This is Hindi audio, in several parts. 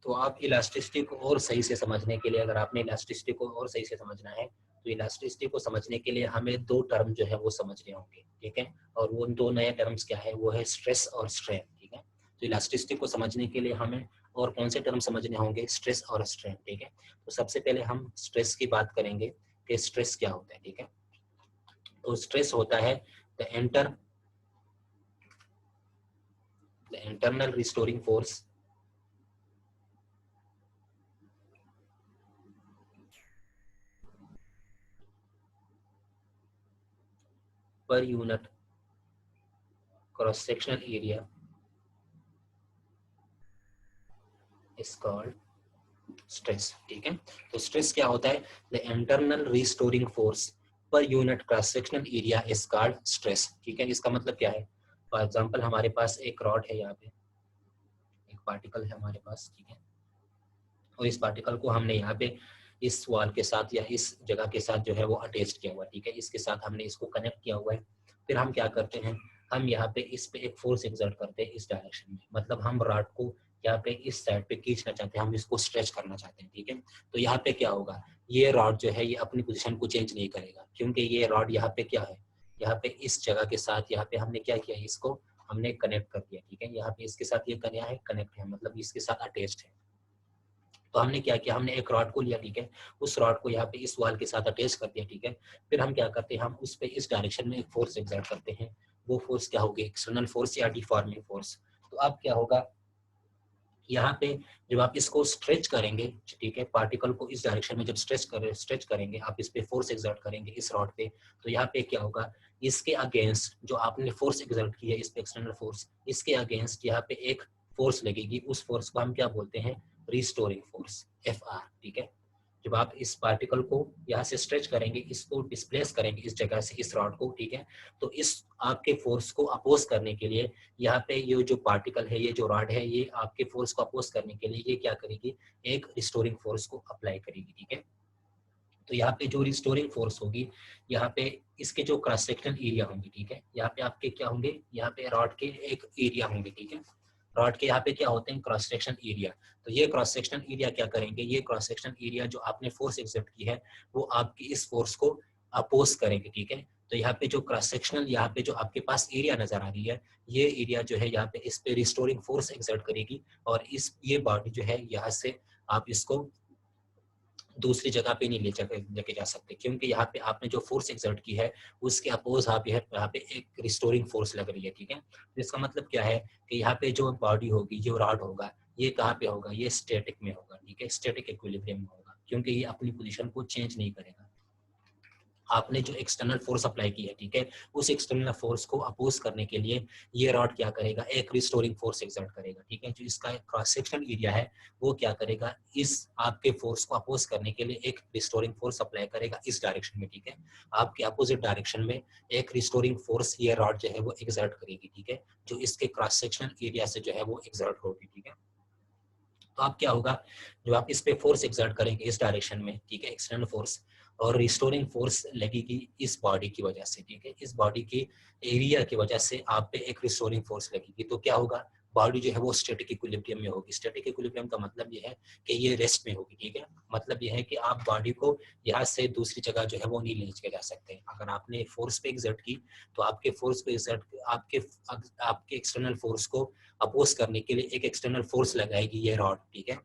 तो आप इलास्टिसिटी को और सही से समझने के लिए, अगर आपने इलास्टिसिटी को और सही से समझना है तो इलास्टिसिटी को समझने के लिए हमें दो टर्म जो है वो समझने होंगे, ठीक है। और वो दो नए टर्म्स क्या है, वो है स्ट्रेस और स्ट्रेन, ठीक है। तो इलास्टिसिटी को समझने के लिए हमें और कौन से टर्म समझने होंगे, स्ट्रेस और स्ट्रेन, ठीक है। तो सबसे पहले हम स्ट्रेस की बात करेंगे कि स्ट्रेस क्या होता है, ठीक है। तो स्ट्रेस होता है the internal restoring force per unit cross sectional area is called stress, ठीक है। तो स्ट्रेस क्या होता है, the internal restoring force per unit cross sectional area is called stress, ठीक है। इसका मतलब क्या है, फॉर एग्जांपल हमारे पास एक रॉड है, यहाँ पे एक पार्टिकल है हमारे पास, ठीक है। और इस पार्टिकल को हमने यहाँ पे इस वॉल के साथ या इस जगह के साथ जो है वो अटैच किया हुआ है, ठीक है। इसके साथ हमने इसको कनेक्ट किया हुआ है। फिर हम क्या करते हैं, हम यहाँ पे इस पे एक फोर्स एक्सर्ट करते हैं इस डायरेक्शन में, मतलब हम रॉड को यहाँ पे इस साइड पे खींचना चाहते हैं, हम इसको स्ट्रेच करना चाहते हैं, ठीक है। तो यहाँ पे क्या होगा, ये रॉड जो है ये अपनी पोजीशन को चेंज नहीं करेगा, क्योंकि ये रॉड यहाँ पे क्या है, यहाँ पे इस जगह के साथ यहाँ पे हमने क्या किया, इसको हमने कनेक्ट कर दिया, ठीक है। यहाँ पे इसके साथ ये क्या है, कनेक्ट है, मतलब इसके साथ अटैच्ड है। तो हमने क्या किया, हमने एक रॉड को लिया, ठीक है। उस रॉड को यहाँ पे इस वॉल के साथ अटैच कर दिया, ठीक है। फिर हम क्या करते हैं, हम उस पे इस डायरेक्शन में एक फोर्स एक्सर्ट करते हैं। वो फोर्स क्या होगी, एक्सटर्नल फोर्स या डिफॉर्मिंग फोर्स। तो अब क्या होगा, यहाँ पे जब आप इसको स्ट्रेच करेंगे, ठीक है, पार्टिकल को इस डायरेक्शन में जब स्ट्रेच करेंगे, आप इस पे फोर्स एक्सर्ट करेंगे इस रॉड पे, तो यहाँ पे क्या होगा, इसके अगेंस्ट जो आपने फोर्स एक्सर्ट की है, इस पे एक्सटर्नल फोर्स, इसके अगेंस्ट यहाँ पे एक फोर्स लगेगी। उस फोर्स को हम क्या बोलते हैं, रिस्टोरिंग फोर्स, FR, ठीक है। जब आप इस पार्टिकल को यहाँ से स्ट्रेच करेंगे, इसको डिस्प्लेस करेंगे इस जगह से, इस रॉड को, ठीक है। तो इस आपके फोर्स को अपोज करने के लिए यहाँ पे ये जो पार्टिकल है, ये जो रॉड है, ये आपके फोर्स को अपोज करने के लिए ये क्या करेगी, एक रिस्टोरिंग फोर्स को अप्लाई करेगी, ठीक है। तो यहाँ पे जो रिस्टोरिंग फोर्स होगी, यहाँ पे इसके जो क्रॉस सेक्शनल एरिया होंगे, ठीक है, यहाँ पे आपके क्या होंगे, यहाँ पे रॉड के एक एरिया होंगे, ठीक है। रॉड के यहाँ पे क्या होते हैं, क्रॉस सेक्शन एरिया। तो ये क्रॉस सेक्शन एरिया क्या करेंगे, ये क्रॉस सेक्शन एरिया जो आपने फोर्स एक्सर्ट की है, वो आपकी इस फोर्स को अपोज करेंगे, ठीक है। तो यहाँ पे जो क्रॉस सेक्शनल, यहाँ पे जो आपके पास एरिया नजर आ रही है, ये एरिया जो है यहाँ पे इस पे रिस्टोरिंग फोर्स एक्सर्ट करेगी, और इस ये बॉडी जो है यहाँ से आप इसको दूसरी जगह पे नहीं लेके जा सकते, क्योंकि यहाँ पे आपने जो फोर्स एक्सर्ट की है उसके अपोज आप यहाँ पे एक रिस्टोरिंग फोर्स लग रही है, ठीक है। तो इसका मतलब क्या है कि यहाँ पे जो बॉडी होगी, जो रॉड होगा, ये कहाँ पे होगा, ये स्टैटिक में होगा, ठीक है, स्टैटिक इक्विलिब्रियम में होगा, क्योंकि ये अपनी पोजीशन को चेंज नहीं करेगा। आपने जो एक्सटर्नल फोर्स अप्लाई की है, ठीक है, उस एक्सटर्नल फोर्स को अपोज करने के लिए ये रॉड क्या करेगा, एक रिस्टोरिंग फोर्स एक्सर्ट करेगा, ठीक है। जो इसका क्रॉस सेक्शनल एरिया है, वो क्या करेगा, इस आपके फोर्स को अपोज करने के लिए एक रिस्टोरिंग फोर्स अप्लाई करेगा इस डायरेक्शन में, ठीक है। आपके अपोजिट डायरेक्शन में एक रिस्टोरिंग फोर्स ये रॉड जो है वो एक्सर्ट करेगी, ठीक है, जो इसके क्रॉस सेक्शनल एरिया से जो है वो एक्सर्ट होगी, ठीक है। तो अब क्या होगा, जब आप इस पे फोर्स एक्सर्ट करेंगे इस डायरेक्शन में, ठीक है, एक्सटर्नल फोर्स, और रिस्टोरिंग फोर्स लगेगी इस बॉडी की वजह से, ठीक है, इस बॉडी की एरिया की वजह से आप पे एक रिस्टोरिंग फोर्स लगेगी। तो क्या होगा, बॉडी जो है वो स्टैटिक इक्विलिब्रियम में होगी। स्टैटिक इक्विलिब्रियम का मतलब ये है कि ये रेस्ट में होगी, ठीक है। मतलब ये है कि आप बॉडी को यहाँ से दूसरी जगह जो है वो नहीं ले के जा सकते। अगर आपने फोर्स पे एक्सर्ट की, तो आपके फोर्स पे एक्सर्ट आपके एक्सटर्नल फोर्स को अपोज करने के लिए एक एक्सटर्नल फोर्स लगाएगी ये रॉड, ठीक है,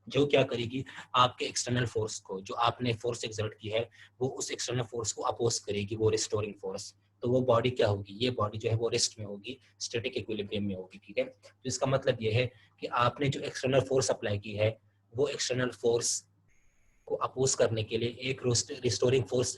जो क्या करेगी, आपके एक्सटर्नल फोर्स को, जो आपने फोर्स एक्सर्ट की है, वो उस एक्सटर्नल फोर्स को अपोज करेगी, वो रिस्टोरिंग फोर्स। तो वो बॉडी क्या होगी, ये बॉडी जो है वो रेस्ट में होगी, स्टैटिक इक्विलिब्रियम में होगी, ठीक है। तो इसका मतलब ये है कि आपने जो एक्सटर्नल फोर्स अप्लाई की है, वो एक्सटर्नल फोर्स को अपोज करने के लिए एक रिस्टोरिंग फोर्स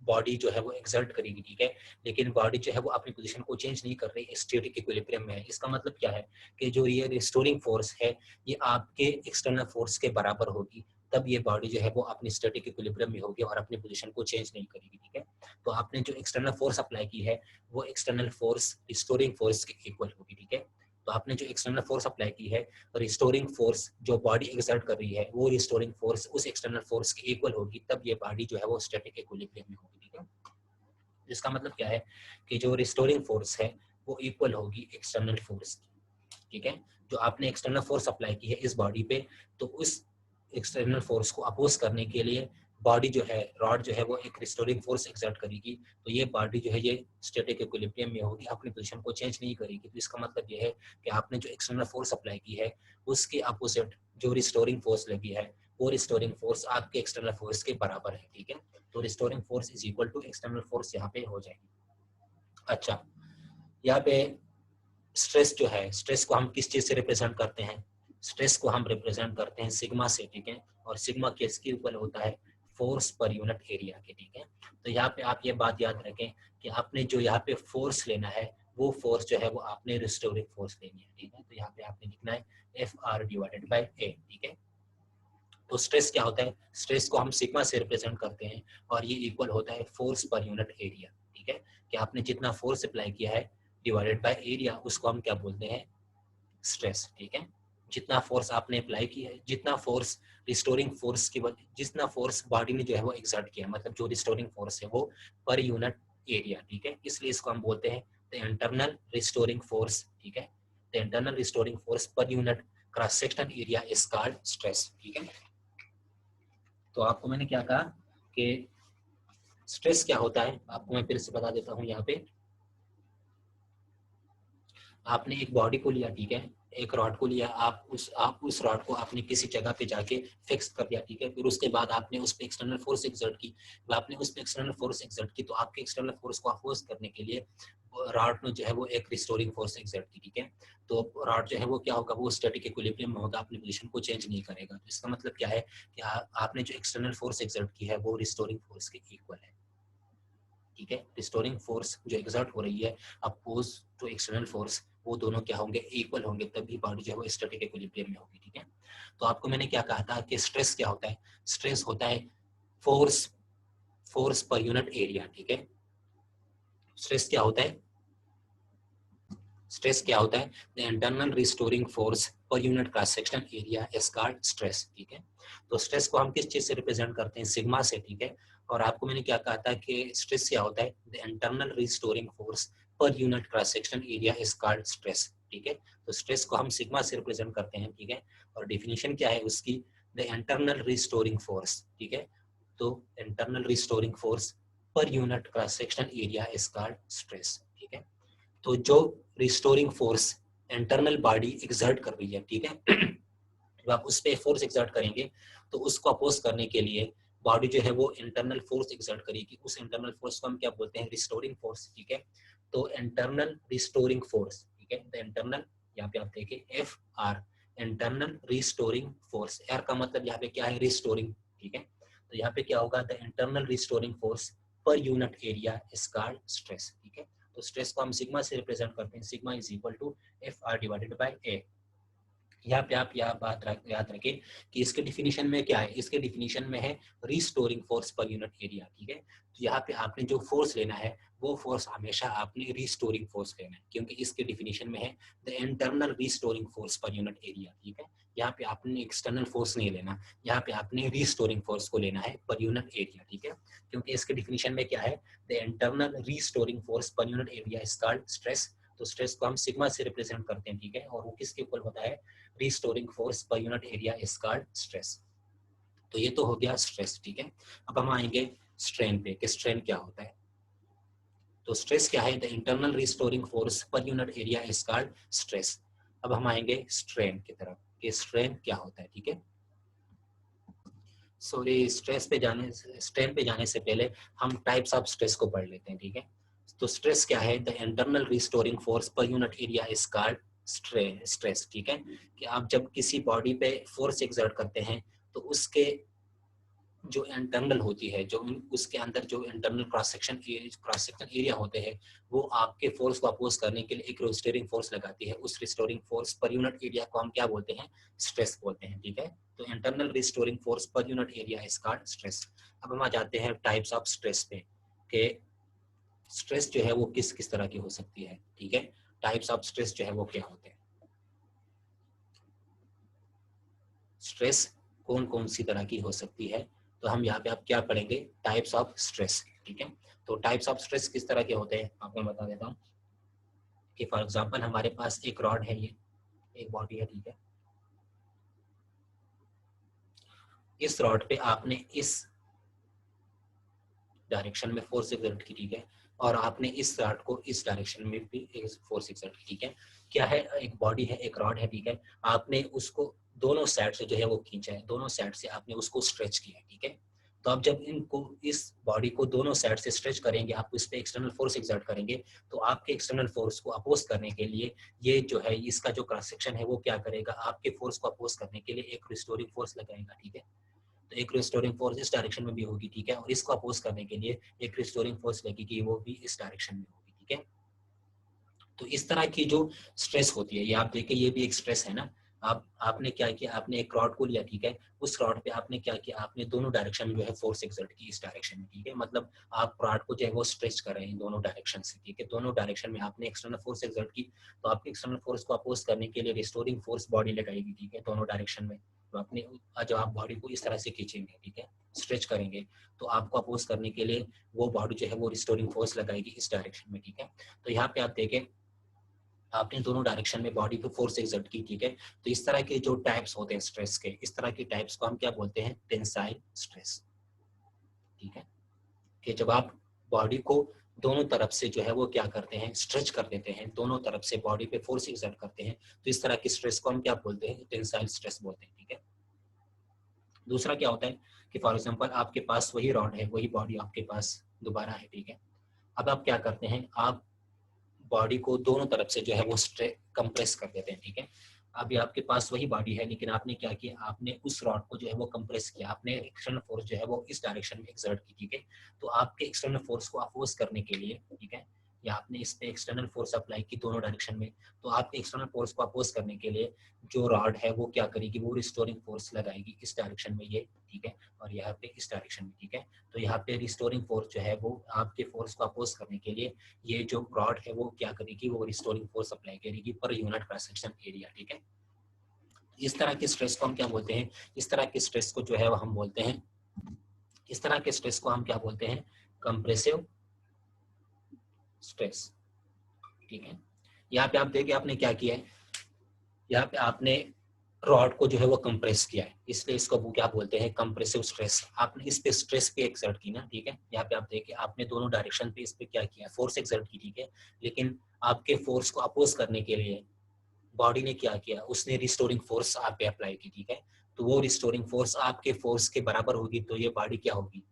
बॉडी जो है वो एक्सर्ट करेगी, ठीक है। लेकिन बॉडी जो है वो अपनी पोजीशन को चेंज नहीं कर रही, स्टैटिक इक्विलिब्रियम में है। इसका मतलब क्या है कि जो ये रिस्टोरिंग फोर्स है, ये आपके एक्सटर्नल फोर्स के बराबर होगी, तब ये बॉडी जो है वो अपनी स्टैटिक इक्विलिब्रियम में होगी और अपनी पोजीशन को चेंज नहीं करेगी, ठीक है। तो आपने जो एक्सटर्नल फोर्स अप्लाई की है, वो एक्सटर्नल फोर्स रिस्टोरिंग फोर्स के इक्वल होगी, ठीक है। तो आपने जो एक्सटर्नल फोर्स अप्लाई की है, रिस्टोरिंग फोर्स जो बॉडी एक्सर्ट कर रही है, वो रिस्टोरिंग फोर्स उस एक्सटर्नल फोर्स के इक्वल होगी, तब ये बॉडी जो है वो स्टैटिक इक्विलिब्रियम में होगी, ठीक है। इसका मतलब क्या है कि जो रिस्टोरिंग फोर्स है वो इक्वल होगी एक्सटर्नल फोर्स की, ठीक है, जो आपने एक्सटर्नल फोर्स अप्लाई की है इस बॉडी पे, तो उस एक्सटर्नल फोर्स को अपोज करने के लिए बॉडी जो है, रॉड जो है वो एक रिस्टोरिंग फोर्स एक्सर्ट करेगी। तो ये बॉडी जो है ये स्टैटिक इक्विलिब्रियम में होगी, अपनी पोजीशन को चेंज नहीं करेगी। तो इसका मतलब ये है कि आपने जो एक्सटर्नल फोर्स अप्लाई की है उसके अपोजिट जो रिस्टोरिंग फोर्स लगी है, वो रिस्टोरिंग फोर्स आपके एक्सटर्नल फोर्स के बराबर है। ठीक है, तो restoring force is equal to external force यहाँ पे हो जाएगी। अच्छा, यहाँ पे स्ट्रेस जो है, स्ट्रेस को हम किस चीज से रिप्रेजेंट करते हैं? स्ट्रेस को हम रिप्रेजेंट करते हैं सिग्मा से। ठीक है, और सिग्मा किसके इक्वल होता है? फोर्स पर यूनिट एरिया के। ठीक है, तो यहाँ पे आप ये बात याद रखें कि आपने जो यहाँ पे फोर्स लेना है, वो फोर्स जो है वो आपने रिस्टोरिंग फोर्स लेनी है। ठीक है, तो यहाँ पे आपने लिखना है Fr डिवाइडेड बाय A। ठीक है, तो स्ट्रेस क्या होता है? स्ट्रेस को हम सिग्मा से रिप्रेजेंट करते हैं और ये इक्वल होता है फोर्स पर यूनिट एरिया। ठीक है, कि आपने जितना फोर्स अप्लाई किया है डिवाइडेड बाय एरिया, उसको हम क्या बोलते हैं? स्ट्रेस। ठीक है, जितना फोर्स आपने अप्लाई किया है, जितना फोर्स रिस्टोरिंग फोर्स की वजह, जितना फोर्स बॉडी ने जो है वो एक्सर्ट किया, मतलब जो रिस्टोरिंग फोर्स है वो पर यूनिट एरिया। ठीक है, इसलिए इसको हम बोलते हैं द इंटरनल रिस्टोरिंग फोर्स। ठीक है, the internal restoring force per unit cross section area is called stress. ठीक है, तो आपको मैंने क्या कहा कि स्ट्रेस क्या होता है, आपको मैं फिर से बता देता हूँ। यहाँ पे आपने एक बॉडी को लिया, ठीक है, एक रॉड को लिया, आप उस रॉड को आपने किसी जगह पे जाके फिक्स कर दिया। ठीक है, फिर उसके बाद आपने उस पे एक्सटर्नल फोर्स एक्सर्ट की। आपने उस पे एक्सटर्नल फोर्स एक्सर्ट की, तो आपके एक्सटर्नल फोर्स को अपोज करने के लिए रॉड ने जो है वो एक रिस्टोरिंग फोर्स एक्सर्ट की। ठीक है, तो रॉड जो है वो क्या होगा? वो स्टैटिक इक्विलिब्रियम में होगा, अपनी पोजीशन को चेंज नहीं करेगा। तो इसका मतलब क्या है कि आपने जो एक्सटर्नल फोर्स एक्सर्ट की है वो रिस्टोरिंग फोर्स के इक्वल है। ठीक है, रिस्टोरिंग फोर्स जो एक्सर्ट हो रही है अपोज टू एक्सटर्नल फोर्स, वो दोनों क्या होंगे? इक्वल होंगे, तभी बॉडी जो है वो स्टैटिक इक्विलिब्रियम में होगी। ठीक है, तो आपको मैंने क्या कहा था कि स्ट्रेस क्या होता है? स्ट्रेस होता है force, force per unit area. ठीक है, स्ट्रेस क्या होता है? स्ट्रेस क्या होता है? The internal restoring force per unit cross sectional area is called stress. ठीक है, तो स्ट्रेस को हम किस चीज से रिप्रेजेंट करते हैं? सिग्मा से। ठीक है, और आपको मैंने क्या कहा था कि स्ट्रेस क्या होता है? The internal restoring force per unit cross sectional area is called stress. ठीक है, तो स्ट्रेस को हम सिग्मा से रिप्रेजेंट करते हैं। ठीक है, और डेफिनेशन क्या है उसकी? The internal restoring force. ठीक है, तो internal restoring force per unit cross sectional area is called stress. ठीक है, तो जो restoring force internal body exert कर रही है, ठीक है, जब आप उस पर फोर्स एक्सर्ट करेंगे तो उसको अपोज करने के लिए बॉडी जो है वो इंटरनल फोर्स एक्सर्ट करेगी। उस इंटरनल फोर्स को हम क्या बोलते हैं? Restoring force. ठीक है, तो इंटरनल रिस्टोरिंग फोर्स। ठीक है, द इंटरनल, यहाँ पे आप देखें Fr, internal restoring force. R का मतलब यहाँ पे क्या है? रिस्टोरिंग। ठीक है, तो यहाँ पे क्या होगा? The internal restoring force per unit area is called stress. ठीक है, तो स्ट्रेस को हम सिग्मा से रिप्रेजेंट करते हैं। Sigma is equal to Fr divided by A। यहाँ पे आप यह बात याद रखें कि इसके डिफिनीशन में क्या है? इसके डिफिनीशन में है restoring force per unit area. ठीक है, तो यहाँ पे आपने जो फोर्स लेना है वो फोर्स हमेशा आपने रिस्टोरिंग फोर्स लेना है, क्योंकि इसके डिफिनीशन में है the internal restoring force per unit area. ठीक है, यहाँ पे आपने एक्सटर्नल फोर्स नहीं लेना, यहाँ पे आपने रिस्टोरिंग फोर्स को लेना है पर यूनिट एरिया। ठीक है, क्योंकि इसके डिफिनीशन में क्या है? The internal restoring force per unit area is called stress. तो स्ट्रेस को हम सिग्मा से रिप्रेजेंट करते हैं। ठीक है, और वो किसके इक्वल होता है? Restoring force per unit area is called stress. तो ये तो हो गया स्ट्रेस। ठीक है, अब हम आएंगे स्ट्रेन पे कि स्ट्रेन क्या होता है। तो स्ट्रेस क्या है? The internal restoring force per unit area is called stress. अब हम आएंगे स्ट्रेन की तरफ कि स्ट्रेन क्या होता है। ठीक है, सॉरी, स्ट्रेन पे जाने से पहले हम टाइप्स ऑफ स्ट्रेस को पढ़ लेते हैं। ठीक है, तो स्ट्रेस क्या है? The internal restoring force per unit area is called stress. ठीक है, कि आप जब किसी बॉडी पे फोर्स एक्सर्ट करते हैं तो उसके जो इंटरनल होती है, जो उसके अंदर जो इंटरनल क्रॉस सेक्शन एरिया होते हैं, वो आपके फोर्स को अपोज करने के लिए एक रिस्टोरिंग फोर्स लगाती है। उस restoring force per unit area को हम क्या बोलते हैं? स्ट्रेस बोलते हैं। ठीक है, तो internal restoring force per unit area is called stress. अब हम आ जाते हैं टाइप्स ऑफ स्ट्रेस पे कि स्ट्रेस जो है वो किस किस तरह की हो सकती है। ठीक है, टाइप्स ऑफ स्ट्रेस जो है वो क्या होते हैं, स्ट्रेस कौन कौन सी तरह की हो सकती है। तो हम यहाँ पे आप क्या पढ़ेंगे? Types of stress. ठीक है, तो टाइप्स ऑफ स्ट्रेस किस तरह के होते हैं आपको मैं बता देता हूँ कि फॉर एग्जांपल हमारे पास एक रॉड है, ये एक बॉडी है, ठीक है। इस रॉड पे आपने इस डायरेक्शन में फोर्स एक्सर्ट की, ठीक है, और आपने इस रॉड को इस डायरेक्शन में भी फोर्स एक्सर्ट की, ठीक है। क्या है, एक बॉडी है, एक रॉड है, ठीक है। आपने उसको दोनों साइड से जो है वो खींचा है, दोनों साइड से आपने उसको स्ट्रेच किया है, ठीक है। तो आप जब इनको इस बॉडी को दोनों साइड से स्ट्रेच करेंगे, आप इस पे एक्सटर्नल फोर्स एक्सर्ट करेंगे, तो आपके एक्सटर्नल फोर्स को अपोज करने के लिए ये जो है इसका जो क्रॉस सेक्शन है वो क्या करेगा, आपके फोर्स को अपोज करने के लिए एक रिस्टोरिंग फोर्स लगाएगा, ठीक है। तो एक रिस्टोरिंग फोर्स इस डायरेक्शन में भी होगी, ठीक है, और इसको अपोज करने के लिए एक रिस्टोरिंग फोर्स लगेगी, वो भी इस डायरेक्शन में होगी, ठीक है। तो इस तरह की जो स्ट्रेस होती है, ये आप देखिए ये भी एक स्ट्रेस है ना। आपने क्या किया, आपने एक रॉड को लिया, ठीक है, उस रॉड पे आपने क्या किया, आपने दोनों डायरेक्शन में जो है फोर्स एक्सर्ट की इस डायरेक्शन में, ठीक है। मतलब आप रॉड को जो है वो स्ट्रेच कर रहे हैं दोनों डायरेक्शन से, ठीक है, दोनों डायरेक्शन में आपने एक्सटर्नल फोर्स एक्सर्ट की। तो आपके एक्सटर्नल फोर्स को अपोज करने के लिए रिस्टोरिंग फोर्स बॉडी लगाएगी, ठीक है, दोनों डायरेक्शन में। तो आपने जब आप बॉडी को इस तरह से खींचेंगे, ठीक है, स्ट्रेच करेंगे, तो आपको अपोज करने के लिए वो बॉडी जो है वो रिस्टोरिंग फोर्स लगाएगी इस डायरेक्शन में, ठीक है। तो यहाँ पे आप देखें, आपने दोनों डायरेक्शन में बॉडी पे फोर्स एक्सर्ट की, ठीक है। तो इस तरह के जो टाइप्स होते हैं स्ट्रेस के, इस तरह के टाइप्स को हम क्या बोलते हैं, टेंसाइल स्ट्रेस, ठीक है। कि जब आप बॉडी को दोनों तरफ से जो है वो क्या करते हैं, स्ट्रेच कर देते हैं, दोनों तरफ से बॉडी पे फोर्स एक्सर्ट करते हैं, तो इस तरह की स्ट्रेस को हम क्या बोलते हैं, टेंसाइल स्ट्रेस बोलते हैं, ठीक है। दूसरा क्या होता है कि फॉर एग्जांपल आपके पास वही रॉड है, वही बॉडी आपके पास दोबारा है, ठीक है। अब आप क्या करते हैं, आप बॉडी को दोनों तरफ से जो है वो कंप्रेस कर देते हैं, ठीक है। अभी आपके पास वही बॉडी है, लेकिन आपने क्या किया, आपने उस रॉड को जो है वो कंप्रेस किया, आपने एक्सटर्नल फोर्स जो है वो इस डायरेक्शन में एक्सर्ट की, ठीक है। तो आपके एक्सटर्नल फोर्स को अपोज करने के लिए, ठीक है, या आपने इस पे एक्सटर्नल फोर्स अप्लाई की दोनों डायरेक्शन में, तो आपके एक्सटर्नल फोर्स को अपोज करने के लिए जो रॉड है वो क्या करेगी, वो रिस्टोरिंग फोर्स लगाएगी इस डायरेक्शन में, ये ठीक है, और यहाँ पे इस डायरेक्शन में, ठीक है। तो यहाँ पे रिस्टोरिंग फोर्स जो है वो आपके फोर्स को अपोज करने के लिए ये जो रॉड है वो क्या करेगी, वो रिस्टोरिंग फोर्स अप्लाई करेगी per unit cross section area, ठीक है। इस तरह के स्ट्रेस को हम क्या बोलते हैं, इस तरह के स्ट्रेस को जो है वो हम बोलते हैं, इस तरह के स्ट्रेस को हम क्या बोलते हैं, कंप्रेसिव स्ट्रेस, ठीक है। यहाँ पे आप देखिए आपने क्या किया है, यहाँ पे आपने रॉड को जो है वो कंप्रेस किया है, इसलिए इसको वो क्या बोलते हैं, कंप्रेसिव स्ट्रेस। आपने इस पे स्ट्रेस पे एक्सर्ट की ना, ठीक है। यहाँ पे आप देखिए आपने दोनों डायरेक्शन पे इस पे क्या किया, फोर्स एक्सर्ट की, ठीक है। लेकिन आपके फोर्स को अपोज करने के लिए बॉडी ने क्या किया, उसने रिस्टोरिंग फोर्स आप पे अप्लाई की, ठीक है। तो वो रिस्टोरिंग फोर्स आपके फोर्स के बराबर होगी, तो ये बॉडी क्या होगी,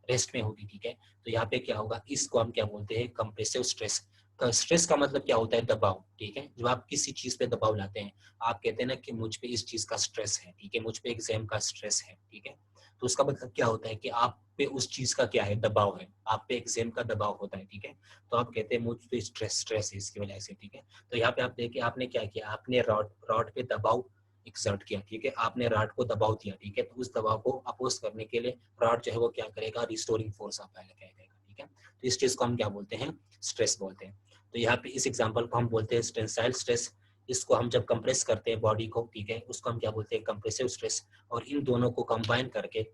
रेस्ट में होगी, ठीक है। तो यहाँ पे क्या होगा, इसको हम क्या बोलते हैं, कंप्रेसिव स्ट्रेस। स्ट्रेस का मतलब क्या होता है, दबाव, ठीक है। जब आप किसी चीज पे दबाव लाते हैं, आप कहते हैं ना कि मुझ पे इस चीज का स्ट्रेस है, ठीक है, मुझ पे एग्जाम का स्ट्रेस है, ठीक है। तो उसका मतलब क्या होता है कि आप पे उस चीज का क्या है, दबाव है, आप पे एग्जाम का दबाव होता है, ठीक है। तो आप कहते हैं मुझ पे स्ट्रेस स्ट्रेस है इसकी वजह से, ठीक है। तो यहाँ पे आप देखिए आपने क्या किया, आपने रॉड रॉड पे दबाव एक्सर्ट किया, ठीक है, आपने रॉड को दबाव दिया, ठीक है। तो उस दबाव को अपोज करने के लिए रॉड जो है वो क्या करेगा, रिस्टोरिंग फोर्स अप्लाई करेगा, ठीक है। तो इस चीज को हम क्या बोलते हैं, स्ट्रेस बोलते हैं। तो यहाँ पे इस एग्जांपल को हम बोलते हैं टेंसाइल स्ट्रेस। इसको हम जब कंप्रेस करते हैं बॉडी को, ठीक है, उसको हम क्या बोलते हैं, कंप्रेसिव स्ट्रेस। और इन दोनों को कंबाइन करके,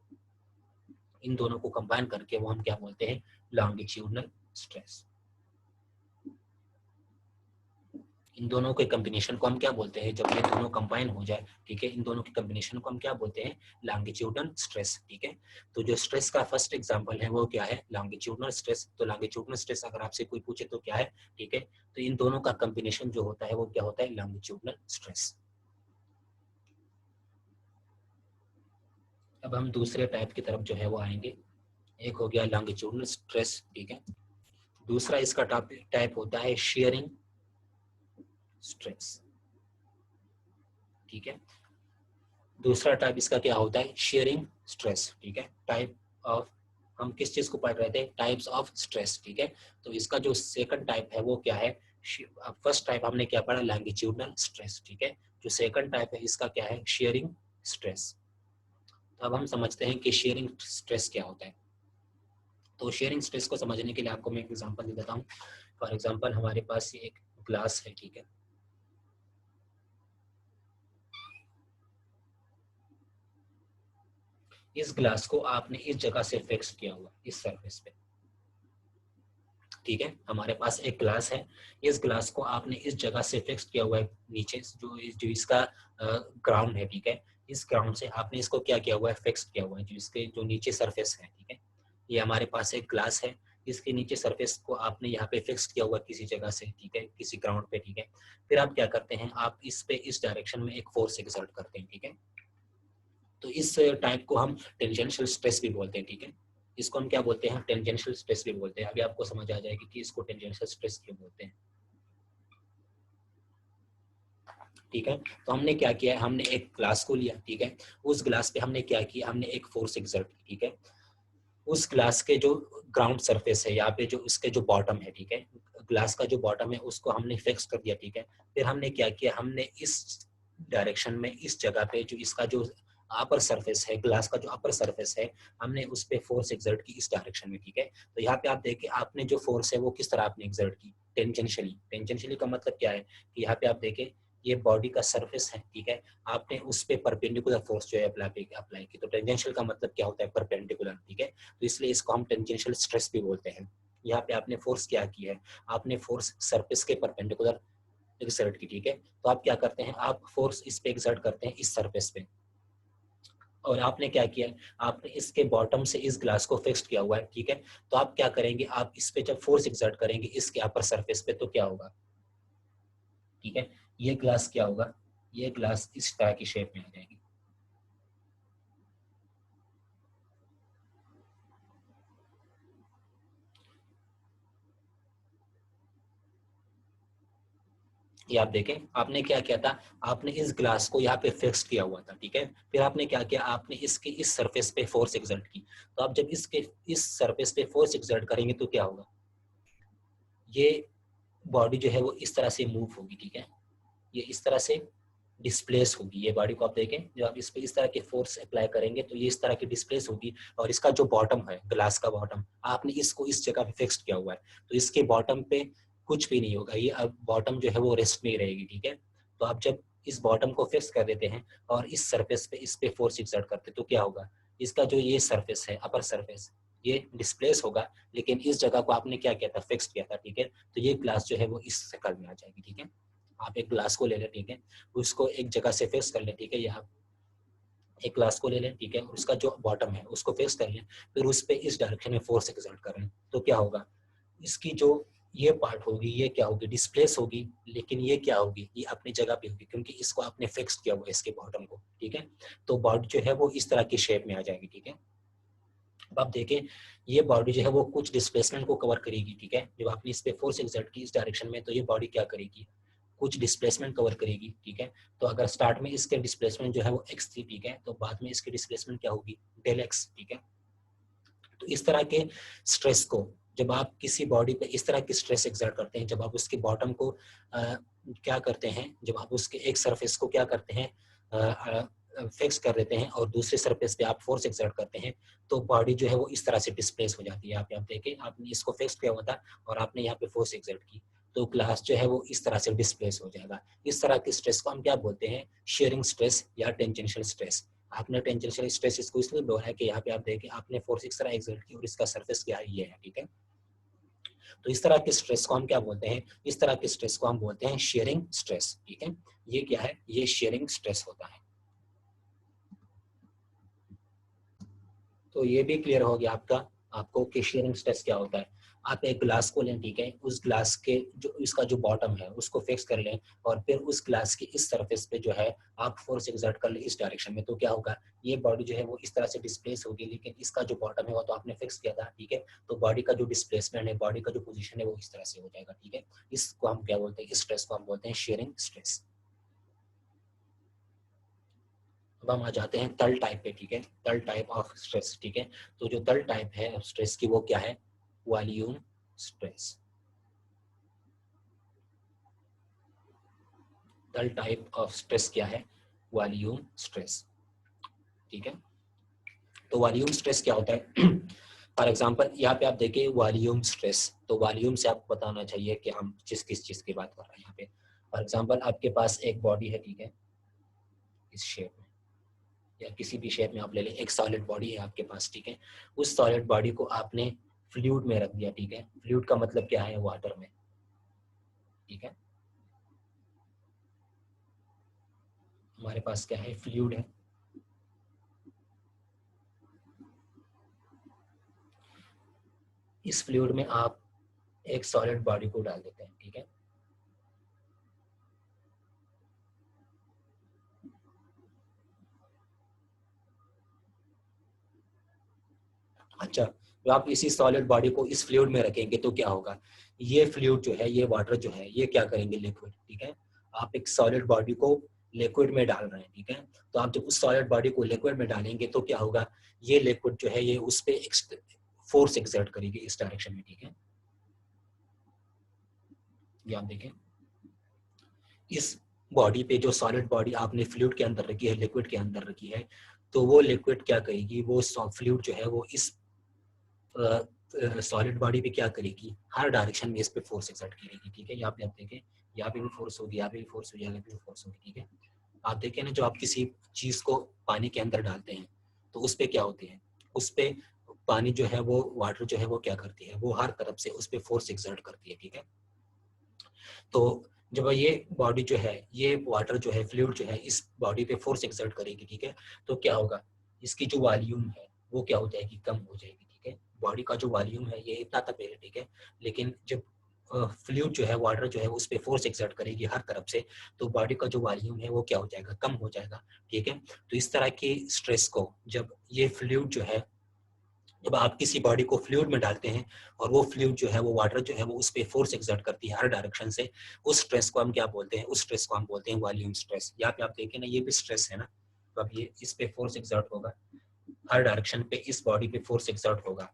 इन दोनों को कंबाइन करके वो हम क्या बोलते हैं, लॉन्गिट्यूडनल स्ट्रेस। इन दोनों के कॉम्बिनेशन को हम क्या बोलते हैं, जब ये दोनों कंबाइन हो जाए, ठीक है, इन दोनों के कॉम्बिनेशन को हम क्या बोलते हैं, लॉन्गिट्यूडनल स्ट्रेस, ठीक है। तो जो स्ट्रेस का फर्स्ट एग्जांपल है वो क्या है, लॉन्गिट्यूडनल स्ट्रेस। तो लॉन्गिट्यूडनल स्ट्रेस अगर आपसे कोई पूछे तो क्या है, ठीक है, तो इन दोनों का कॉम्बिनेशन जो होता है वो क्या होता है, लॉन्गिट्यूडनल स्ट्रेस। अब हम दूसरे टाइप की तरफ जो है वो आएंगे। एक हो गया लॉन्गिट्यूडनल स्ट्रेस, ठीक है। दूसरा इसका टाइप होता है शेयरिंग स्ट्रेस, ठीक है। दूसरा टाइप इसका क्या होता है, शेयरिंग स्ट्रेस, ठीक है। टाइप ऑफ, हम किस चीज को पढ़ रहे थे, टाइप्स ऑफ स्ट्रेस, ठीक है। तो इसका जो सेकंड टाइप है वो क्या है, फर्स्ट टाइप हमने क्या पढ़ा, लॉन्गिट्यूडनल स्ट्रेस, ठीक है। जो सेकंड टाइप है इसका क्या है, शेयरिंग स्ट्रेस। तो अब हम समझते हैं कि शेयरिंग स्ट्रेस क्या होता है। तो शेयरिंग स्ट्रेस को समझने के लिए आपको मैं एक एग्जांपल दे देता हूँ। फॉर एग्जांपल हमारे पास ये एक ग्लास है, ठीक है। इस ग्लास को आपने इस जगह से फिक्स किया हुआ, इस सरफेस पे, ठीक है, हमारे पास एक ग्लास है, इस ग्लास को आपने इस जगह से फिक्स किया हुआ है नीचे, जो इसका ग्राउंड है, ठीक है, इस ग्राउंड से आपने इसको क्या किया हुआ है, फिक्स किया हुआ है, जो इसके जो नीचे सरफेस है, ठीक है, ये हमारे पास एक ग्लास है, इसके नीचे सरफेस को आपने यहाँ पे फिक्स किया हुआ किसी जगह से, ठीक है, किसी ग्राउंड पे, ठीक है। फिर आप क्या करते हैं, आप इस पे इस डायरेक्शन में एक फोर्स एक्सर्ट करते हैं, ठीक है। तो इस टाइप को हम टेंजेंशियल स्ट्रेस भी बोलते हैं, ठीक है। इसको हम क्या बोलते हैं, टेंजेंशियल स्ट्रेस भी बोलते हैं। अभी आपको समझ आ जाएगी कि इसको टेंजेंशियल स्ट्रेस क्यों बोलते हैं, ठीक है। तो हमने क्या किया है, हमने एक ग्लास को लिया, ठीक है, उस ग्लास पे हमने क्या किया, हमने एक फोर्स एक्सर्ट की, ठीक है। उस ग्लास के जो ग्राउंड सरफेस है, यहाँ पे जो उसके जो बॉटम है, ठीक है, ग्लास का जो बॉटम है उसको हमने फिक्स कर दिया, ठीक है। फिर हमने क्या किया, हमने इस डायरेक्शन में इस जगह पे जो इसका जो अपर सरफेस है, ग्लास का जो अपर सरफेस है, हमने उस पे फोर्स एक्सर्ट की इस डायरेक्शन में, ठीक है। तो यहाँ पे आप देखिए, आपने जो फोर्स है वो किस तरह आपने एक्सर्ट की, टेंजेंशियली। टेंजेंशियली का मतलब क्या है कि यहाँ पे आप देखें, ये बॉडी का सरफेस है, ठीक है, आपने उस पे परपेंडिकुलर फोर्स जो है अप्लाई की। तो टेंजेंशियल का मतलब क्या होता है, परपेंडिकुलर, ठीक है। तो इसलिए इसको हम टेंजेंशियल स्ट्रेस भी बोलते हैं। यहाँ पे आपने फोर्स क्या की है, आपने फोर्स सरफेस के परपेंडिकुलर एक्सर्ट की, ठीक है। तो आप क्या करते हैं, आप फोर्स इस पे एक्सर्ट करते हैं इस सरफेस पे, और आपने क्या किया, आपने इसके बॉटम से इस ग्लास को फिक्स्ड किया हुआ है, ठीक है। तो आप क्या करेंगे, आप इस पे जब फोर्स एक्सर्ट करेंगे इसके अपर सरफेस पे, तो क्या होगा, ठीक है, ये ग्लास क्या होगा, ये ग्लास इस तरह की शेप में आ जाएगी। ये आप देखें, आपने क्या किया था, आपने इस ग्लास को यहाँ पे फिक्स किया हुआ था, ठीक है। फिर आपने क्या किया, आपने इसके इस सरफेस पे फोर्स एक्सर्ट की। तो आप जब इसके इस सरफेस पे फोर्स एक्सर्ट करेंगे तो क्या होगा, ये बॉडी जो है वो इस तरह से मूव होगी, ठीक है, ये इस तरह से डिस्प्लेस होगी। ये बॉडी को आप देखें, जब आप इस पे इस तरह के फोर्स अप्लाई करेंगे तो ये इस तरह की डिस्प्लेस होगी, और इसका जो बॉटम है, ग्लास का बॉटम, आपने इसको इस जगह पे फिक्स्ड किया हुआ है, तो इसके बॉटम पे कुछ भी नहीं होगा, ये अब बॉटम जो है वो रेस्ट में ही रहेगी, ठीक है। तो आप जब इस बॉटम को फिक्स कर देते हैं और इस सरफेस पे इस पे फोर्स एक्सर्ट करते हैं, तो क्या होगा, इसका जो ये सरफेस है, अपर सरफेस, ये डिस्प्लेस होगा, लेकिन इस जगह को आपने क्या किया था, फिक्स किया था, ठीक है। तो ये ग्लास जो है वो इस शक्ल में आ जाएगी, ठीक है। आप एक ग्लास को ले लें, ठीक है, उसको एक जगह से फिक्स कर लें, ठीक है, या एक ग्लास को ले लें, ठीक है, उसका जो बॉटम है उसको फिक्स कर लें, फिर उस पे इस डायरेक्शन में फोर्स एक्सर्ट करें, तो क्या होगा, इसकी जो ये पार्ट होगी, ये क्या होगी, डिस्प्लेस होगी, लेकिन ये क्या होगी, ये अपनी जगह पे होगी, क्योंकि इसको आपने फिक्स किया हुआ है इसके बॉटम को, ठीक है। तो बॉडी जो है वो इस तरह की शेप में आ जाएगी, ठीक है। अब आप देखें, ये बॉडी जो है वो कुछ डिस्प्लेसमेंट को कवर करेगी, ठीक है। जब आपने इस पे फोर्स एक्सर्ट की इस डायरेक्शन में, तो ये बॉडी क्या करेगी, कुछ डिस्प्लेसमेंट कवर करेगी, ठीक है। तो अगर स्टार्ट में इसके डिस्प्लेसमेंट जो है वो x थी, ठीक है, तो बाद में इसकी डिस्प्लेसमेंट क्या होगी, डेल x, ठीक है। तो इस तरह के स्ट्रेस को, जब आप किसी बॉडी पे इस तरह की स्ट्रेस एक्सर्ट करते हैं, जब आप उसके बॉटम को क्या करते हैं, जब आप उसके एक सरफेस को क्या करते हैं, फिक्स कर देते हैं, और दूसरे सरफेस पे आप फोर्स एक्सर्ट करते हैं, तो बॉडी जो है वो इस तरह से डिस्प्लेस हो जाती है। यहाँ पे आप देखें, आपने इसको फिक्स किया हुआ था और आपने यहाँ पे फोर्स एक्सर्ट की, तो ग्लास जो है वो इस तरह से डिस्प्लेस हो जाएगा। इस तरह के स्ट्रेस को हम क्या बोलते हैं, शेयरिंग स्ट्रेस या टेंजेंशियल स्ट्रेस। आपने टेंजेंशियल स्ट्रेस इसको इसलिए बोला है कि यहाँ पे आप देखें, आपने फोर्स इस तरह एक्सर्ट की और इसका सरफेस क्या है, ये है, ठीक है। तो इस तरह के स्ट्रेस को हम क्या बोलते हैं, इस तरह के स्ट्रेस को हम बोलते हैं शेयरिंग स्ट्रेस, ठीक है। ये क्या है, ये शेयरिंग स्ट्रेस होता है। तो ये भी क्लियर हो गया आपको कि शेयरिंग स्ट्रेस क्या होता है। आप एक ग्लास को लें, ठीक है, उस ग्लास के जो इसका जो बॉटम है उसको फिक्स कर लें, और फिर उस ग्लास के इस सरफेस पे जो है आप फोर्स एक्सर्ट कर लें इस डायरेक्शन में, तो क्या होगा, ये बॉडी जो है वो इस तरह से डिस्प्लेस होगी, लेकिन इसका जो बॉटम है वो तो आपने फिक्स किया था, ठीक है। तो बॉडी का जो डिस्प्लेसमेंट है, बॉडी का जो पोजीशन है वो इस तरह से हो जाएगा, ठीक है। इसको हम क्या बोलते हैं, इस स्ट्रेस को हम बोलते हैं शेयरिंग स्ट्रेस। अब हम आ जाते हैं तल टाइप पे, ठीक है, तल टाइप ऑफ स्ट्रेस, ठीक है। तो जो तल टाइप है स्ट्रेस की वो क्या है, वॉल्यूम स्ट्रेस। तल टाइप ऑफ स्ट्रेस क्या है, वॉल्यूम स्ट्रेस, ठीक है। तो वॉल्यूम स्ट्रेस क्या होता है, फॉर एग्जांपल यहाँ पे आप देखिए वॉल्यूम स्ट्रेस, तो वॉल्यूम से आपको बताना चाहिए कि हम किस चीज की बात कर रहे हैं यहाँ पे। फॉर एग्जांपल आपके पास एक बॉडी है, ठीक है, इस शेप में या किसी भी शेप में आप ले लें, एक सॉलिड बॉडी है आपके पास, ठीक है। उस सॉलिड बॉडी को आपने फ्लूइड में रख दिया, ठीक है। फ्लूइड का मतलब क्या है, वाटर में, ठीक है। हमारे पास क्या है, फ्लूइड है। इस फ्लूइड में आप एक सॉलिड बॉडी को डाल देते हैं, ठीक है। अच्छा, तो आप इसी सॉलिड बॉडी को इस फ्लूइड में रखेंगे तो क्या होगा, ये फ्लूइड जो है, ये वाटर जो है, ये क्या करेंगे, लिक्विड, ठीक है। आप एक सॉलिड बॉडी को लिक्विड में डाल रहे हैं, ठीक है। तो आप जब उस सॉलिड बॉडी को लिक्विड में डालेंगे तो क्या होगा, ये लिक्विड जो है ये उस पे फोर्स एक्सर्ट करेगी इस डायरेक्शन में, ठीक है। ये आप देखें, इस बॉडी पे जो सॉलिड बॉडी आपने फ्लूइड के अंदर रखी है, लिक्विड के अंदर रखी है, तो वो लिक्विड क्या करेगी, वो फ्लूइड जो है वो इस सॉलिड बॉडी पे क्या करेगी, हर डायरेक्शन में इस पे फोर्स एक्सर्ट करेगी, ठीक है। यहाँ पे आप देखें, यहाँ पे भी फोर्स होगी, यहाँ पे भी फोर्स होगी, यहाँ पे भी फोर्स होगी, ठीक है। आप देखें ना, जो आप किसी चीज को पानी के अंदर डालते हैं तो उस पे क्या होती है, उस पे पानी जो है वो, वाटर जो है वो क्या करती है, वो हर तरफ से उस पे फोर्स एक्सर्ट करती है, ठीक है। तो जब ये बॉडी जो है, ये वाटर जो है, फ्लूइड जो है, इस बॉडी पे फोर्स एक्सर्ट करेगी, ठीक है। तो क्या होगा, इसकी जो वॉल्यूम है वो क्या हो जाएगी, कम हो जाएगी, ठीक है। बॉडी का जो वॉल्यूम है ये इतना था पहले, ठीक है। लेकिन जब फ्लूइड जो है, वाटर जो है, उस पे फोर्स एक्सर्ट करेगी हर तरफ से, तो बॉडी का जो वॉल्यूम है वो क्या हो जाएगा, कम हो जाएगा, ठीक है। तो इस तरह के स्ट्रेस को, जब ये फ्लूइड जो है, जब आप किसी बॉडी को फ्लूइड में डालते हैं और वो फ्लूइड जो है, वो वाटर जो है, वो उस पे फोर्स एक्सर्ट करती है हर डायरेक्शन से, उस स्ट्रेस को हम क्या बोलते हैं, उस स्ट्रेस को हम बोलते हैं वॉल्यूम स्ट्रेस। यहाँ पे आप देखें ना, ये भी स्ट्रेस है ना, तो अब ये इस पे फोर्स एक्सर्ट होगा, हर डायरेक्शन पे इस बॉडी पे फोर्स एक्सर्ट होगा।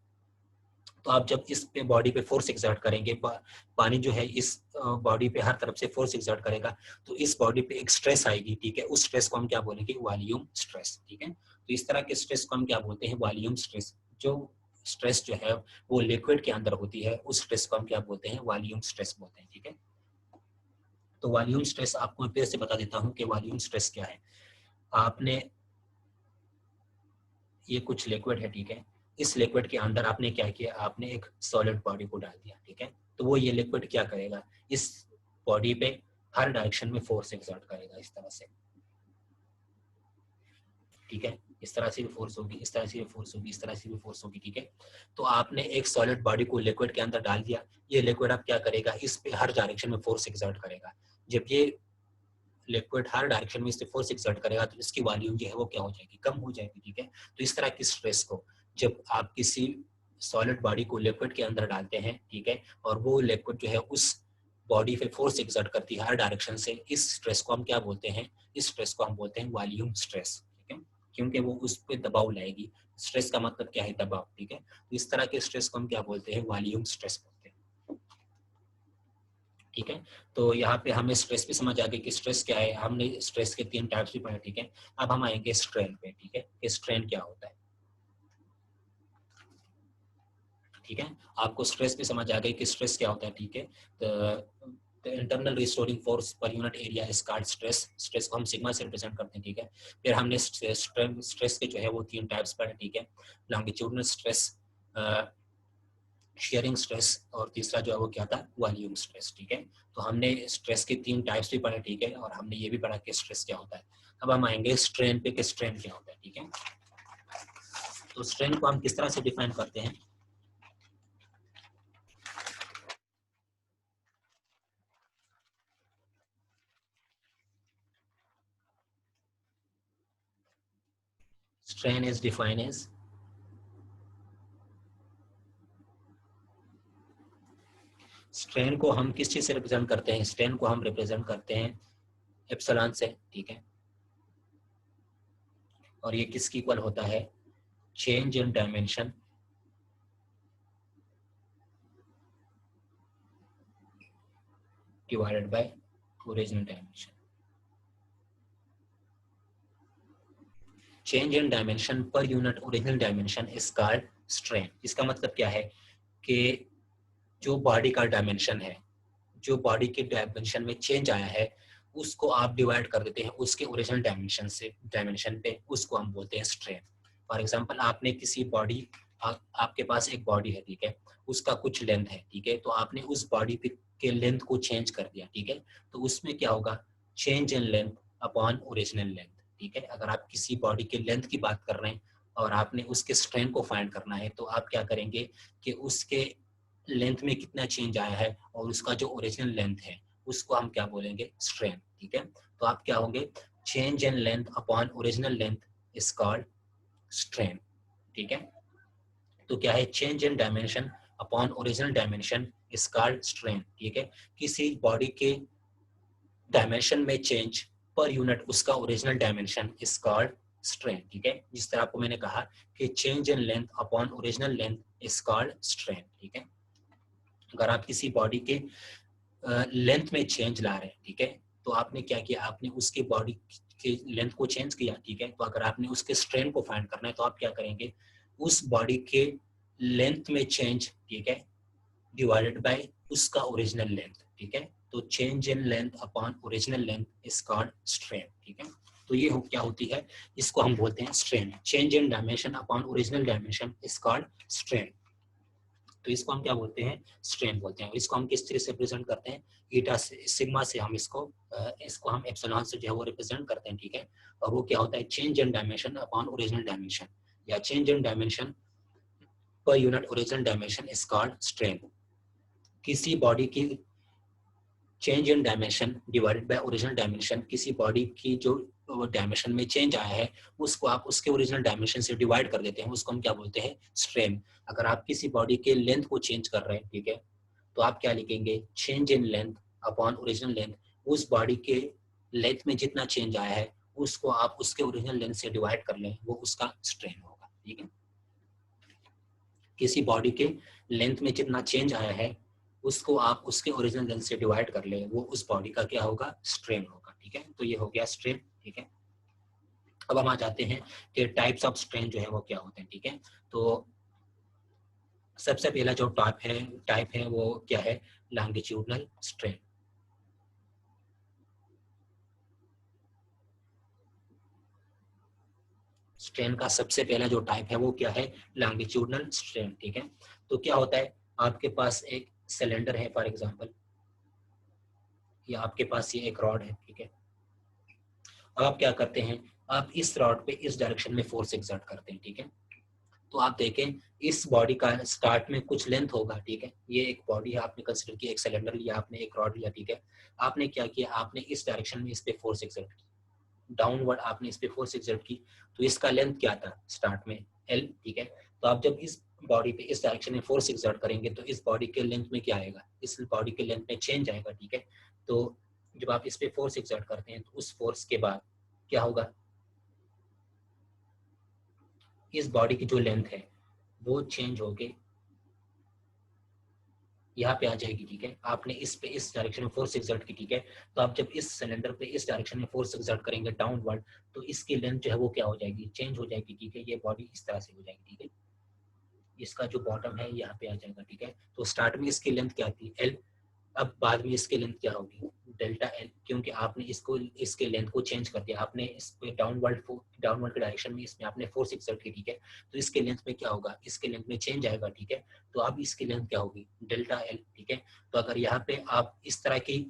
तो आप जब इस पे बॉडी पे फोर्स एक्सर्ट करेंगे, पानी जो है इस बॉडी पे हर तरफ से फोर्स एक्सर्ट करेगा, तो इस बॉडी पे एक स्ट्रेस आएगी, ठीक है। उस स्ट्रेस को हम क्या बोलेंगे, वॉल्यूम स्ट्रेस, ठीक है। तो इस तरह के स्ट्रेस को हम क्या बोलते हैं, वॉल्यूम स्ट्रेस। जो स्ट्रेस जो है वो लिक्विड के अंदर होती है, उस स्ट्रेस को हम क्या बोलते हैं, वॉल्यूम स्ट्रेस बोलते हैं, ठीक है। तो वॉल्यूम स्ट्रेस आपको फिर से बता देता हूँ कि वॉल्यूम स्ट्रेस क्या है। आपने, ये कुछ लिक्विड है, ठीक है। इस लिक्विड के अंदर आपने क्या किया, आपने एक सॉलिड बॉडी को डाल दिया, ठीक है। तो वो ये लिक्विड क्या करेगा, इस बॉडी पे हर डायरेक्शन में फोर्स एक्सर्ट करेगा, इस तरह से, ठीक है। इस तरह से भी फोर्स होगी, इस तरह से भी फोर्स होगी, इस तरह से भी फोर्स होगी, ठीक है। तो आपने एक सॉलिड बॉडी को लिक्विड के अंदर डाल दिया, ये लिक्विड अब क्या करेगा, इस पे हर डायरेक्शन में फोर्स एक्सर्ट करेगा। जब ये लिक्विड हर डायरेक्शन में इससे फोर्स एक्सर्ट करेगा तो इसकी वॉल्यूम जो है वो क्या हो जाएगी, कम हो जाएगी, ठीक है। तो इस तरह की स्ट्रेस को, जब आप किसी सॉलिड बॉडी को लिक्विड के अंदर डालते हैं, ठीक है, और वो लिक्विड जो है उस बॉडी पे फोर्स एक्सर्ट करती है हर डायरेक्शन से, इस स्ट्रेस को हम क्या बोलते हैं, इस स्ट्रेस को हम बोलते हैं वॉल्यूम स्ट्रेस, ठीक है। क्योंकि वो उस पर दबाव लाएगी, स्ट्रेस का मतलब क्या है, दबाव, ठीक है। तो इस तरह के स्ट्रेस को हम क्या बोलते हैं, वॉल्यूम स्ट्रेस बोलते हैं, ठीक है। तो यहाँ पे हमें स्ट्रेस भी समझ आ गई कि स्ट्रेस क्या है, हमने स्ट्रेस के 3 टाइप्स भी पढ़े, ठीक है। अब हम आएंगे स्ट्रेन पे, ठीक है, कि स्ट्रेन क्या होता है, ठीक है। आपको स्ट्रेस भी समझ आ गई कि स्ट्रेस क्या होता है, ठीक है। तो internal restoring force per unit area is called stress. Stress को हम सिग्मा से रिप्रेजेंट करते हैं, ठीक है। फिर हमने स्ट्रेस के जो है वो 3 टाइप्स पढ़े, ठीक है। लॉन्गिट्यूडनल स्ट्रेस, शेयरिंग स्ट्रेस, और तीसरा जो है वो क्या था, वॉल्यूम स्ट्रेस, ठीक है। तो हमने स्ट्रेस के 3 टाइप्स भी पढ़े, ठीक है, और हमने ये भी पढ़ा कि स्ट्रेस क्या होता है। अब हम आएंगे स्ट्रेन पे कि स्ट्रेन क्या होता है, ठीक है। तो स्ट्रेन को हम किस तरह से डिफाइन करते हैं, strain is defined as strain को हम किस चीज से रिप्रेजेंट करते हैं, स्ट्रेन को हम रिप्रेजेंट करते हैं एप्सिलॉन से, ठीक है। और ये किसकी इक्वल होता है, change in dimension divided by original dimension. Change in dimension per unit original dimension is called strain. इसका मतलब क्या है कि जो बॉडी का डायमेंशन है, जो बॉडी के डायमेंशन में चेंज आया है, उसको आप डिवाइड कर देते हैं उसके ओरिजिनल डायमेंशन से, डायमेंशन पे, उसको हम बोलते हैं स्ट्रेन। फॉर एग्जांपल, आपने किसी बॉडी आपके पास एक बॉडी है, ठीक है, उसका कुछ लेंथ है, ठीक है, तो आपने उस बॉडी के लेंथ को चेंज कर दिया, ठीक है, तो उसमें क्या होगा, change in length upon original length, ठीक है। अगर आप किसी बॉडी के लेंथ की बात कर रहे हैं और आपने उसके स्ट्रेन को फाइंड करना है, तो आप क्या करेंगे कि उसके लेंथ में कितना चेंज आया है और उसका जो ओरिजिनल लेंथ है उसको हम क्या बोलेंगे, स्ट्रेन, ठीक है। तो आप क्या होंगे, change in length upon original length is called strain, ठीक है। तो क्या है, change in dimension upon original dimension is called strain, ठीक है। किसी बॉडी के डायमेंशन में चेंज पर यूनिट उसका original dimension is called strain, ठीक है। जिस तरह आपको मैंने कहा कि change in length upon original length is called strain, ठीक है। अगर आप किसी बॉडी के लेंथ में चेंज ला रहे हैं, ठीक है, तो आपने क्या किया, आपने उसके बॉडी के लेंथ को चेंज किया, ठीक है। तो अगर आपने उसके स्ट्रेन को फाइंड करना है तो आप क्या करेंगे, उस बॉडी के लेंथ में चेंज, ठीक है, डिवाइडेड बाय उसका ओरिजिनल लेंथ, ठीक है। तो change in length upon original length is called strain, ठीक है। तो ये क्या होती है, इसको हम बोलते हैं strain. Change in dimension upon original dimension is called strain. तो इसको हम क्या बोलते हैं, स्ट्रेन बोलते हैं। इसको हम किस तरह से रिप्रेजेंट करते हैं, ईटा से, सिग्मा से हम इसको हम एप्सिलॉन से जो है वो रिप्रेजेंट करते हैं, ठीक है। और वो क्या होता है, change in dimension upon original dimension या change in dimension per unit original dimension is called strain. किसी बॉडी की change in dimension divided by original dimension, किसी बॉडी की जो डायमेंशन में चेंज आया है उसको आप उसके ओरिजिनल डायमेंशन से डिवाइड कर देते हैं, उसको हम क्या बोलते हैं, स्ट्रेन। अगर आप किसी बॉडी के लेंथ को चेंज कर रहे हैं, ठीक है, तो आप क्या लिखेंगे, change in length upon original length. उस बॉडी के लेंथ में जितना चेंज आया है उसको आप उसके ओरिजिनल लेंथ से डिवाइड कर लें, वो उसका स्ट्रेन होगा, ठीक है। किसी बॉडी के लेंथ में जितना चेंज आया है उसको आप उसके ओरिजिनल लेंथ से डिवाइड कर ले, वो उस बॉडी का क्या होगा, स्ट्रेन होगा, ठीक है। तो ये हो गया स्ट्रेन, ठीक है। अब हम आ जाते हैं कि टाइप्स ऑफ स्ट्रेन जो है वो क्या होते हैं, ठीक है। तो सबसे पहला जो टाइप है वो क्या है, लॉन्गिट्यूडनल स्ट्रेन। स्ट्रेन का सबसे पहला जो टाइप है वो क्या है, लॉन्गिट्यूडनल स्ट्रेन, ठीक है। तो क्या होता है, आपके पास एक सिलेंडर है फॉर एग्जांपल, या आपके पास ये एक रॉड है, ठीक है। अब आप क्या करते हैं, आप इस रॉड पे इस डायरेक्शन में फोर्स एक्सर्ट करते हैं, ठीक है। तो आप देखें इस बॉडी का स्टार्ट में कुछ लेंथ होगा, ठीक है। ये एक बॉडी है, आपने कंसीडर किया, एक सिलेंडर लिया आपने, एक रॉड लिया, ठीक है। आपने क्या किया, आपने इस डायरेक्शन में इस पे फोर्स एक्सर्ट की, डाउनवर्ड आपने इस पे फोर्स एक्सर्ट की, तो इसका लेंथ क्या था स्टार्ट में, एल, ठीक है। तो आप जब इस बॉडी पे इस डायरेक्शन में फोर्स एक्सर्ट करेंगे तो इस बॉडी के लेंथ में क्या आएगा, इस बॉडी के लेंथ में चेंज आएगा, ठीक है। तो जब आप इस पे फोर्स एक्सर्ट करते हैं तो उस फोर्स के बाद क्या होगा, इस बॉडी की जो लेंथ है वो चेंज होके यहाँ पे आ जाएगी, ठीक है। आपने इस पे इस डायरेक्शन में फोर्स एक्सर्ट की, ठीक है। तो आप जब इस सिलेंडर पे इस डायरेक्शन में फोर्स एक्सर्ट करेंगे डाउनवर्ड, तो इसकी लेंथ जो है वो क्या हो जाएगी, चेंज हो जाएगी, ठीक है। ये बॉडी इस तरह से हो जाएगी, ठीक है। इसका जो बॉटम है यहाँ पे आ जाएगा, ठीक है। तो स्टार्ट में इसकी लेंथ क्या थी, एल, अब बाद में इसकी लेंथ क्या होगी, डेल्टा एल, क्योंकि आपने इसको इसके लेंथ को चेंज कर दिया, आपने इस पे डाउनवर्ड के डायरेक्शन में इसमें आपने फोर्स एक्सर्ट की, ठीक है। तो इसके लेंथ में क्या होगा, इसके लेंथ में चेंज आएगा, ठीक है। तो अब इसकी लेंथ क्या होगी, डेल्टा एल, ठीक है। तो अगर यहाँ पे आप इस तरह की,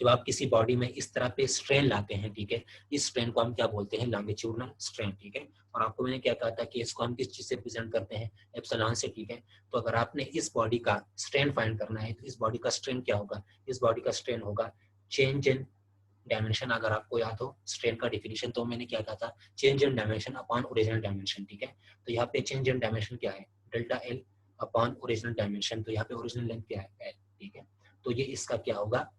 जब आप किसी बॉडी में इस तरह पे स्ट्रेन लाते हैं, ठीक है, इस स्ट्रेन को हम क्या बोलते हैं, लॉन्गिट्यूडनल स्ट्रेन, ठीक है। और आपको मैंने क्या कहा था कि इसको हम किस चीज से रिप्रेजेंट करते हैं, एप्सिलॉन से, ठीक है। तो अगर आपने इस बॉडी का स्ट्रेन फाइंड करना है तो इस बॉडी का स्ट्रेन क्या होगा, इस बॉडी का स्ट्रेन होगा चेंज इन डायमेंशन। अगर आपको याद हो स्ट्रेन का डिफिनीशन तो मैंने क्या कहा था, change in dimension upon original dimension, ठीक है। तो यहाँ पे चेंज इन डायमेंशन क्या है, delta L upon original dimension, तो यहाँ पे ओरिजिनल लेंथ क्या है, एल, ठीक है। तो ये इसका क्या होगा,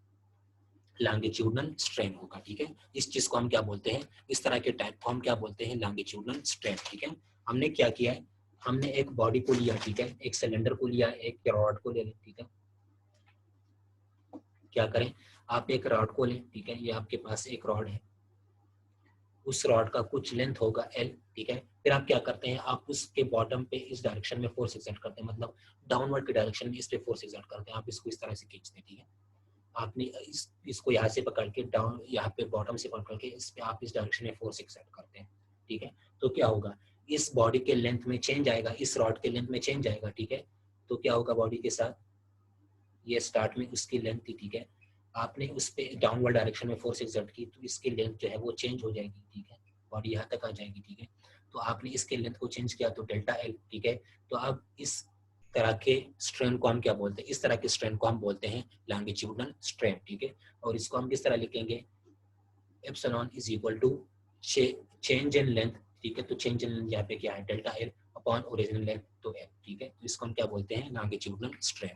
लॉन्गिट्यूडनल स्ट्रेन होगा, ठीक है। इस चीज को हम क्या बोलते हैं, इस तरह के टाइप को हम क्या बोलते हैं, लॉन्गिट्यूडनल स्ट्रेन, ठीक है। हमने क्या किया है, हमने एक बॉडी को लिया, ठीक है, एक सिलेंडर को लिया, एक रॉड को ले लें, ठीक है। क्या करें, आप एक रॉड को लें, ठीक है, ये आपके पास एक रॉड है, उस रॉड का कुछ लेंथ होगा एल, ठीक है। फिर आप क्या करते हैं, आप उसके बॉटम पे इस डायरेक्शन में फोर्स एक्सर्ट करते हैं, मतलब डाउनवर्ड के डायरेक्शन में इस पे फोर्स एक्सर्ट करते हैं, आप इसको इस तरह से खींचते हैं, ठीक है। आपने इसको यहाँ से पकड़ के डाउन, यहाँ पे बॉटम से पकड़ के इस पे आप इस डायरेक्शन में फोर्स एक्सर्ट करते हैं, ठीक है। तो क्या होगा, इस बॉडी के लेंथ में चेंज आएगा, इस रॉड के लेंथ में चेंज आएगा, ठीक है। तो क्या होगा बॉडी के साथ, ये स्टार्ट में उसकी लेंथ थी, ठीक है, आपने उस पर डाउनवर्ड डायरेक्शन में फोर्स एक्सर्ट की तो इसकी लेंथ जो है वो चेंज हो जाएगी, ठीक है, बॉडी यहाँ तक आ जाएगी, ठीक है। तो आपने इसके लेंथ को चेंज किया तो डेल्टा एल, ठीक है। तो अब इस तरह के स्ट्रेन को हम क्या बोलते हैं, इस तरह के स्ट्रेन को हम बोलते हैं लॉन्गिट्यूडनल स्ट्रेन, ठीक है। और इसको हम किस तरह लिखेंगे, epsilon is equal to change in length, ठीक है। तो चेंज इन लेंथ यहाँ पे क्या है, delta L upon original length, तो एल, ठीक है। तो इसको हम क्या बोलते हैं, लॉन्गिट्यूडनल स्ट्रेन।